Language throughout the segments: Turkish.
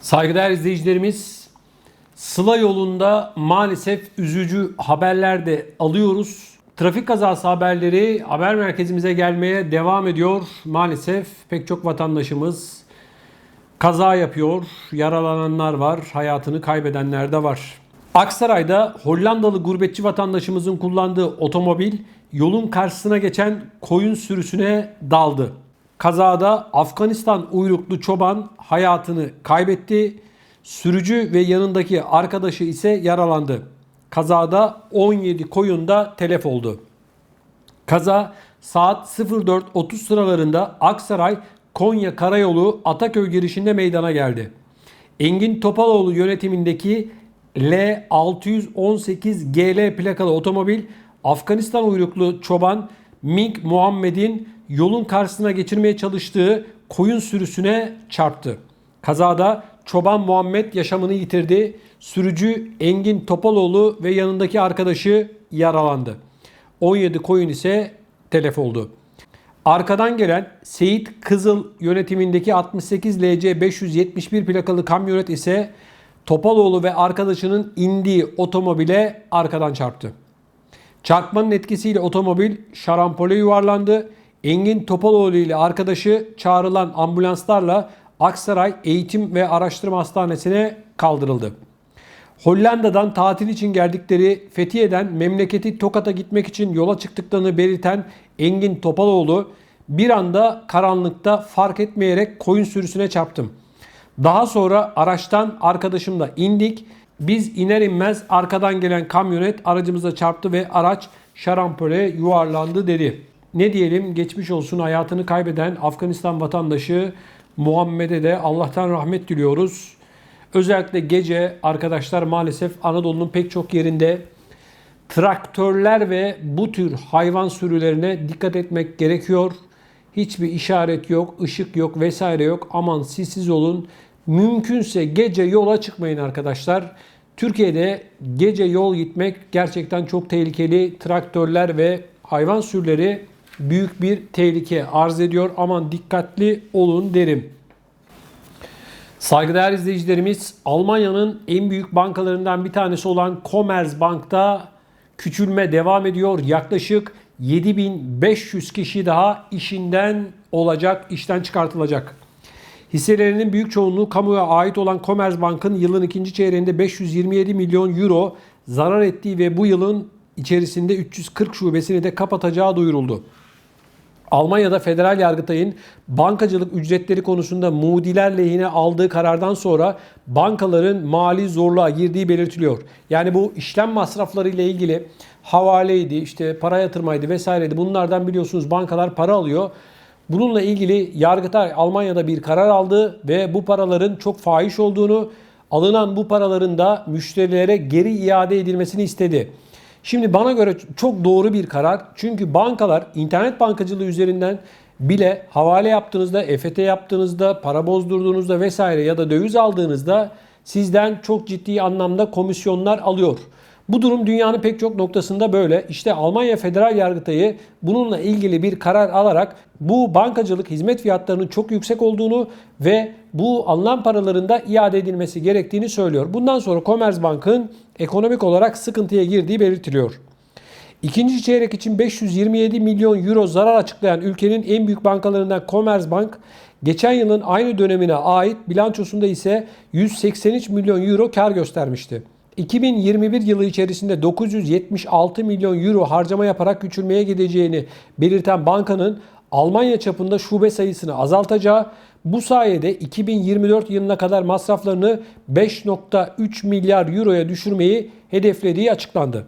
Saygıdeğer izleyicilerimiz, Sıla yolunda maalesef üzücü haberler de alıyoruz. Trafik kazası haberleri haber merkezimize gelmeye devam ediyor. Maalesef pek çok vatandaşımız kaza yapıyor, yaralananlar var, hayatını kaybedenler de var. Aksaray'da Hollandalı gurbetçi vatandaşımızın kullandığı otomobil yolun karşısına geçen koyun sürüsüne daldı. Kazada Afganistan uyruklu çoban hayatını kaybetti. Sürücü ve yanındaki arkadaşı ise yaralandı. Kazada 17 koyun da telef oldu. Kaza saat 04.30 sıralarında Aksaray Konya Karayolu Ataköy girişinde meydana geldi. Engin Topaloğlu yönetimindeki L618 GL plakalı otomobil Afganistan uyruklu çoban Mink Muhammed'in yolun karşısına geçirmeye çalıştığı koyun sürüsüne çarptı. Kazada çoban Muhammed yaşamını yitirdi. Sürücü Engin Topaloğlu ve yanındaki arkadaşı yaralandı. 17 koyun ise telef oldu. Arkadan gelen Seyit Kızıl yönetimindeki 68 LC 571 plakalı kamyonet ise Topaloğlu ve arkadaşının indiği otomobile arkadan çarptı. Çarpmanın etkisiyle otomobil şarampole yuvarlandı. Engin Topaloğlu ile arkadaşı çağrılan ambulanslarla Aksaray Eğitim ve Araştırma Hastanesi'ne kaldırıldı. Hollanda'dan tatil için geldikleri Fethiye'den memleketi Tokat'a gitmek için yola çıktıklarını belirten Engin Topaloğlu bir anda karanlıkta fark etmeyerek koyun sürüsüne çarptım. Daha sonra araçtan arkadaşımla indik. Biz iner inmez arkadan gelen kamyonet aracımıza çarptı ve araç şarampole yuvarlandı dedi. Ne diyelim, geçmiş olsun, hayatını kaybeden Afganistan vatandaşı Muhammed'e de Allah'tan rahmet diliyoruz. Özellikle gece arkadaşlar maalesef Anadolu'nun pek çok yerinde traktörler ve bu tür hayvan sürülerine dikkat etmek gerekiyor. Hiçbir işaret yok, ışık yok vesaire yok. Aman siz olun. Mümkünse gece yola çıkmayın arkadaşlar. Türkiye'de gece yol gitmek gerçekten çok tehlikeli. Traktörler ve hayvan sürüleri büyük bir tehlike arz ediyor. Aman dikkatli olun derim. Saygıdeğer izleyicilerimiz, Almanya'nın en büyük bankalarından bir tanesi olan Commerzbank'ta küçülme devam ediyor. Yaklaşık 7500 kişi daha işinden olacak, işten çıkartılacak. Hisselerinin büyük çoğunluğu kamuya ait olan Commerzbank'ın yılın ikinci çeyreğinde 527 milyon euro zarar ettiği ve bu yılın içerisinde 340 şubesini de kapatacağı duyuruldu. Almanya'da Federal Yargıtay'ın bankacılık ücretleri konusunda mudiler lehine aldığı karardan sonra bankaların mali zorluğa girdiği belirtiliyor. Yani bu işlem masrafları ile ilgili havaleydi, işte para yatırmaydı vesaireydi. Bunlardan biliyorsunuz bankalar para alıyor. Bununla ilgili Yargıtay Almanya'da bir karar aldı ve bu paraların çok fahiş olduğunu, alınan bu paraların da müşterilere geri iade edilmesini istedi. Şimdi bana göre çok doğru bir karar. Çünkü bankalar internet bankacılığı üzerinden bile havale yaptığınızda, EFT yaptığınızda, para bozdurduğunuzda vesaire ya da döviz aldığınızda sizden çok ciddi anlamda komisyonlar alıyor. Bu durum dünyanın pek çok noktasında böyle. İşte Almanya Federal Yargıtayı bununla ilgili bir karar alarak bu bankacılık hizmet fiyatlarının çok yüksek olduğunu ve bu alınan paraların da iade edilmesi gerektiğini söylüyor. Bundan sonra Commerzbank'ın ekonomik olarak sıkıntıya girdiği belirtiliyor. İkinci çeyrek için 527 milyon euro zarar açıklayan ülkenin en büyük bankalarından Commerzbank, geçen yılın aynı dönemine ait bilançosunda ise 183 milyon euro kar göstermişti. 2021 yılı içerisinde 976 milyon euro harcama yaparak küçülmeye gideceğini belirten bankanın Almanya çapında şube sayısını azaltacağı, bu sayede 2024 yılına kadar masraflarını 5,3 milyar euroya düşürmeyi hedeflediği açıklandı.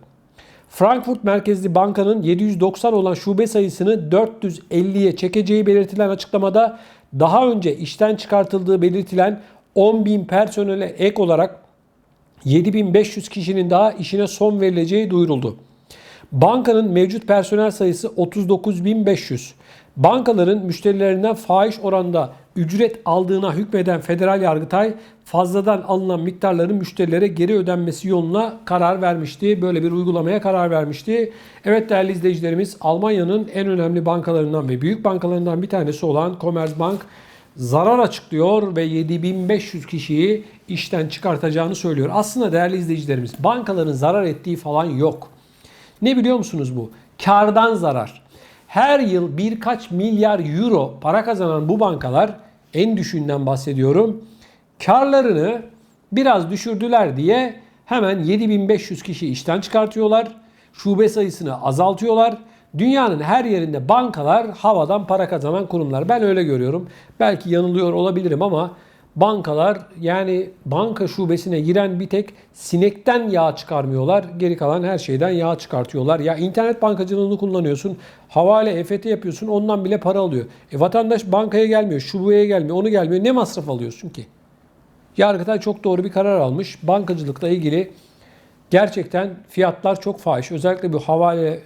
Frankfurt merkezli bankanın 790 olan şube sayısını 450'ye çekeceği belirtilen açıklamada daha önce işten çıkartıldığı belirtilen 10.000 personele ek olarak 7.500 kişinin daha işine son verileceği duyuruldu. Bankanın mevcut personel sayısı 39.500. Bankaların müşterilerinden fahiş oranda ücret aldığına hükmeden Federal Yargıtay fazladan alınan miktarların müşterilere geri ödenmesi yoluna karar vermişti. Böyle bir uygulamaya karar vermişti. Evet değerli izleyicilerimiz, Almanya'nın en önemli bankalarından ve büyük bankalarından bir tanesi olan Commerzbank zarar açıklıyor ve 7500 kişiyi işten çıkartacağını söylüyor. Aslında değerli izleyicilerimiz, bankaların zarar ettiği falan yok. Ne biliyor musunuz bu? Kardan zarar. Her yıl birkaç milyar euro para kazanan bu bankalar, en düşüğünden bahsediyorum, karlarını biraz düşürdüler diye hemen 7500 kişi işten çıkartıyorlar. Şube sayısını azaltıyorlar. Dünyanın her yerinde bankalar havadan para kazanan kurumlar. Ben öyle görüyorum. Belki yanılıyor olabilirim ama bankalar, yani banka şubesine giren bir tek sinekten yağ çıkarmıyorlar. Geri kalan her şeyden yağ çıkartıyorlar. Ya internet bankacılığını kullanıyorsun. Havale, EFT yapıyorsun. Ondan bile para alıyor. Vatandaş bankaya gelmiyor, şubeye gelmiyor, onu gelmiyor. Ne masraf alıyorsun ki? Yargıtay çok doğru bir karar almış. Bankacılıkla ilgili gerçekten fiyatlar çok fahiş. Özellikle bu havale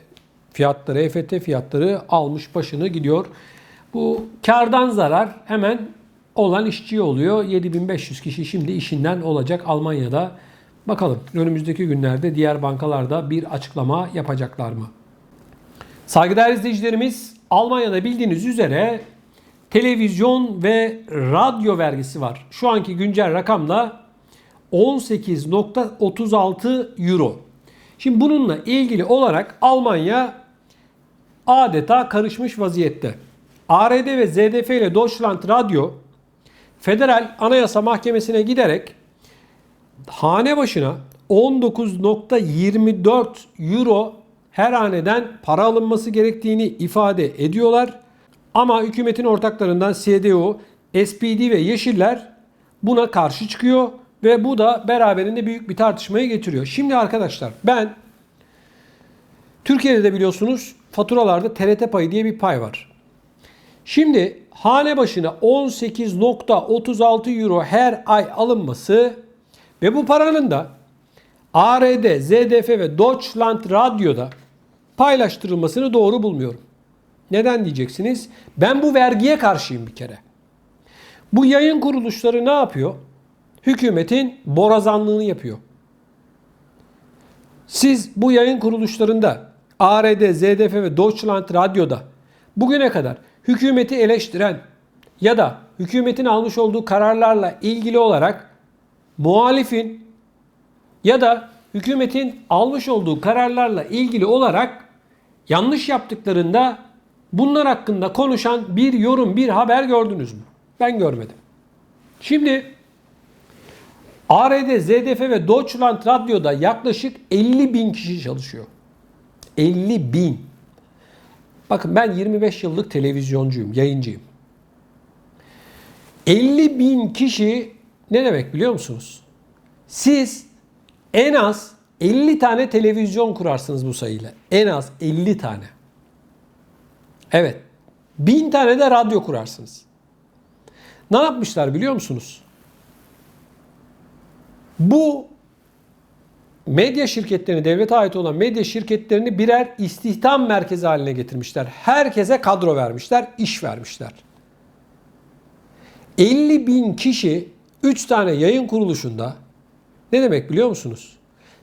fiyatları, EFT fiyatları almış başını gidiyor. Bu kardan zarar hemen olan işçiye oluyor. 7500 kişi şimdi işinden olacak Almanya'da. Bakalım önümüzdeki günlerde diğer bankalarda bir açıklama yapacaklar mı? Saygıdeğer izleyicilerimiz, Almanya'da bildiğiniz üzere televizyon ve radyo vergisi var. Şu anki güncel rakamla 18,36 euro. Şimdi bununla ilgili olarak Almanya adeta karışmış vaziyette. ARD ve ZDF ile Deutschland Radio Federal Anayasa Mahkemesi'ne giderek hane başına 19,24 euro her haneden para alınması gerektiğini ifade ediyorlar. Ama hükümetin ortaklarından CDU, SPD ve Yeşiller buna karşı çıkıyor ve bu da beraberinde büyük bir tartışmayı getiriyor. Şimdi arkadaşlar, ben Türkiye'de de biliyorsunuz faturalarda TRT payı diye bir pay var. Şimdi hane başına 18,36 euro her ay alınması ve bu paranın da ARD, ZDF ve Deutschland Radyo'da paylaştırılmasını doğru bulmuyorum. Neden diyeceksiniz? Ben bu vergiye karşıyım bir kere. Bu yayın kuruluşları ne yapıyor? Hükümetin borazanlığını yapıyor. Siz bu yayın kuruluşlarında ARD, ZDF ve Deutschland Radyo'da bugüne kadar hükümeti eleştiren ya da hükümetin almış olduğu kararlarla ilgili olarak muhalifin ya da hükümetin almış olduğu kararlarla ilgili olarak yanlış yaptıklarında bunlar hakkında konuşan bir yorum, bir haber gördünüz mü? Ben görmedim. Şimdi ARD, ZDF ve Deutschland Radyo'da yaklaşık 50 bin kişi çalışıyor. 50 bin. Bakın, ben 25 yıllık televizyoncuyum, yayıncıyım. 50 bin kişi ne demek biliyor musunuz? Siz en az 50 tane televizyon kurarsınız bu sayıyla. En az 50 tane. Evet. 1000 tane de radyo kurarsınız. Ne yapmışlar biliyor musunuz? Bu medya şirketlerini, devlete ait olan medya şirketlerini birer istihdam merkezi haline getirmişler. Herkese kadro vermişler, iş vermişler. 50 bin kişi 3 tane yayın kuruluşunda ne demek biliyor musunuz?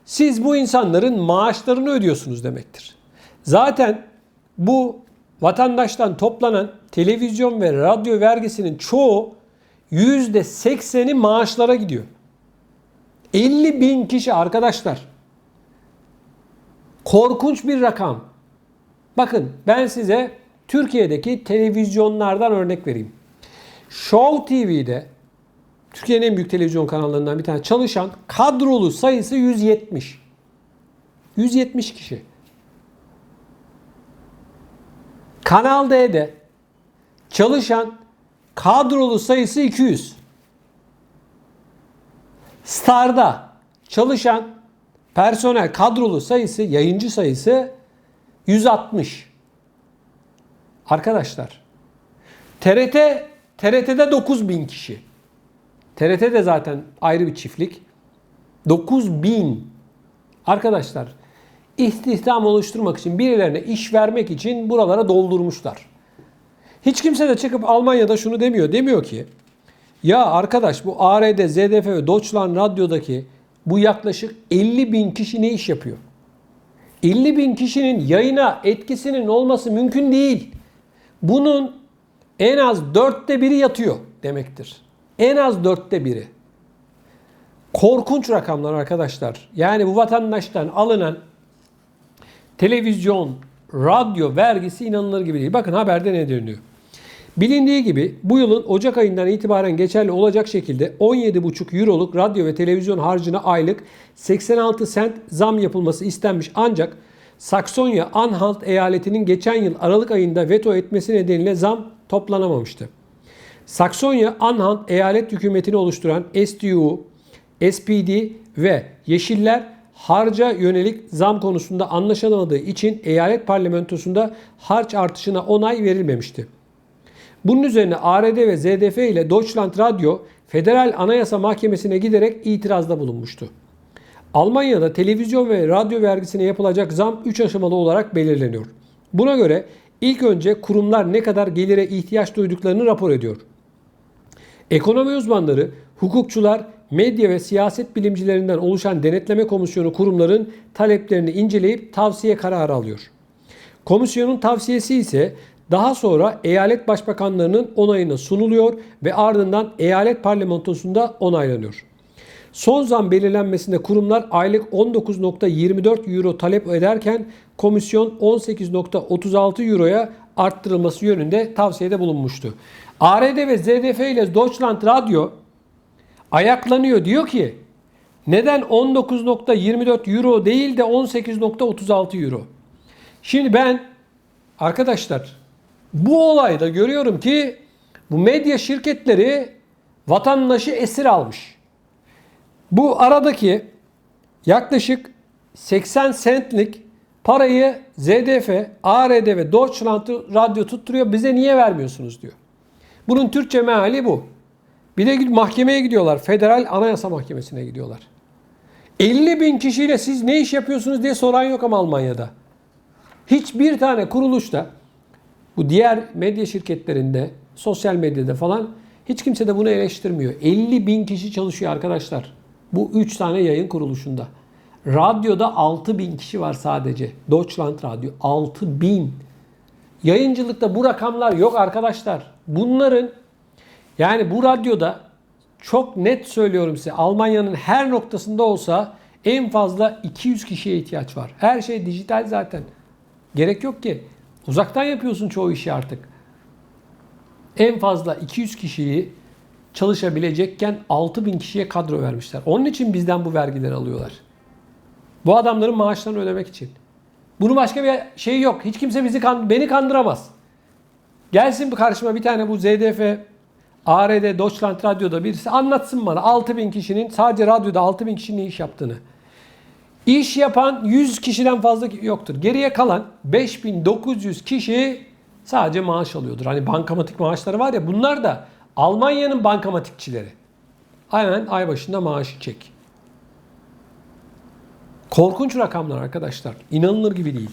Siz bu insanların maaşlarını ödüyorsunuz demektir. Zaten bu vatandaştan toplanan televizyon ve radyo vergisinin çoğu %80'i maaşlara gidiyor. 50 bin kişi arkadaşlar. Korkunç bir rakam. Bakın, ben size Türkiye'deki televizyonlardan örnek vereyim. Show TV'de, Türkiye'nin en büyük televizyon kanallarından bir tane, çalışan kadrolu sayısı 170. 170 kişi. Kanal D'de çalışan kadrolu sayısı 200. Star'da çalışan personel kadrolu sayısı, yayıncı sayısı 160. Arkadaşlar, TRT'de 9000 kişi. TRT de zaten ayrı bir çiftlik. 9000. Arkadaşlar, istihdam oluşturmak için, birilerine iş vermek için buralara doldurmuşlar. Hiç kimse de çıkıp Almanya'da şunu demiyor. Demiyor ki, ya arkadaş, bu ARD, ZDF ve Deutschland Radyo'daki bu yaklaşık 50 bin kişi ne iş yapıyor? 50 bin kişinin yayına etkisinin olması mümkün değil. Bunun en az 1/4 yatıyor. demektir. En az 1/4. Korkunç rakamlar arkadaşlar. Yani bu vatandaştan alınan televizyon, radyo vergisi inanılır gibi değil. Bakın haberde ne deniliyor. Bilindiği gibi bu yılın Ocak ayından itibaren geçerli olacak şekilde 17,5 euroluk radyo ve televizyon harcına aylık 86 sent zam yapılması istenmiş, ancak Saksonya-Anhalt eyaletinin geçen yıl Aralık ayında veto etmesi nedeniyle zam toplanamamıştı. Saksonya-Anhalt eyalet hükümetini oluşturan SDU, SPD ve Yeşiller harca yönelik zam konusunda anlaşılamadığı için eyalet parlamentosunda harç artışına onay verilmemişti. Bunun üzerine ARD ve ZDF ile Deutschland Radio Federal Anayasa Mahkemesi'ne giderek itirazda bulunmuştu. Almanya'da televizyon ve radyo vergisine yapılacak zam 3 aşamalı olarak belirleniyor. Buna göre ilk önce kurumlar ne kadar gelire ihtiyaç duyduklarını rapor ediyor. Ekonomi uzmanları, hukukçular, medya ve siyaset bilimcilerinden oluşan denetleme komisyonu kurumların taleplerini inceleyip tavsiye kararı alıyor. Komisyonun tavsiyesi ise daha sonra eyalet başbakanlarının onayına sunuluyor ve ardından eyalet parlamentosunda onaylanıyor. Son zam belirlenmesinde kurumlar aylık 19,24 euro talep ederken komisyon 18,36 euroya arttırılması yönünde tavsiyede bulunmuştu. ARD ve ZDF ile Deutschland Radio ayaklanıyor, diyor ki neden 19,24 euro değil de 18,36 euro? Şimdi ben arkadaşlar bu olayda görüyorum ki bu medya şirketleri vatandaşı esir almış. Bu aradaki yaklaşık 80 centlik parayı ZDF, ARD ve Deutschland Radio tutturuyor. Bize niye vermiyorsunuz diyor. Bunun Türkçe meali bu. Bir de mahkemeye gidiyorlar. Federal Anayasa Mahkemesi'ne gidiyorlar. 50.000 kişiyle siz ne iş yapıyorsunuz diye soran yok ama Almanya'da. Hiçbir tane kuruluşta, bu diğer medya şirketlerinde, sosyal medyada falan hiç kimse de bunu eleştirmiyor. 50.000 kişi çalışıyor arkadaşlar. Bu 3 tane yayın kuruluşunda. Radyoda 6.000 kişi var sadece. Deutschland Radio 6.000. Yayıncılıkta bu rakamlar yok arkadaşlar. Bunların, yani bu radyoda çok net söylüyorum size, Almanya'nın her noktasında olsa en fazla 200 kişiye ihtiyaç var. Her şey dijital zaten. Gerek yok ki. Uzaktan yapıyorsun çoğu işi artık. En fazla 200 kişiyi çalışabilecekken 6.000 kişiye kadro vermişler. Onun için bizden bu vergileri alıyorlar. Bu adamların maaşlarını ödemek için. Bunun başka bir şey yok. Hiç kimse beni kandıramaz. Gelsin bir karşıma bir tane bu ZDF, ARD, Deutschland Radyo'da birisi anlatsın bana 6.000 kişinin, sadece radyoda 6.000 kişinin iş yaptığını. İş yapan 100 kişiden fazla yoktur. Geriye kalan 5.900 kişi sadece maaş alıyordur. Hani bankamatik maaşları var ya, bunlar da Almanya'nın bankamatikçileri. Hemen ay başında maaşı çek. Korkunç rakamlar arkadaşlar. İnanılır gibi değil.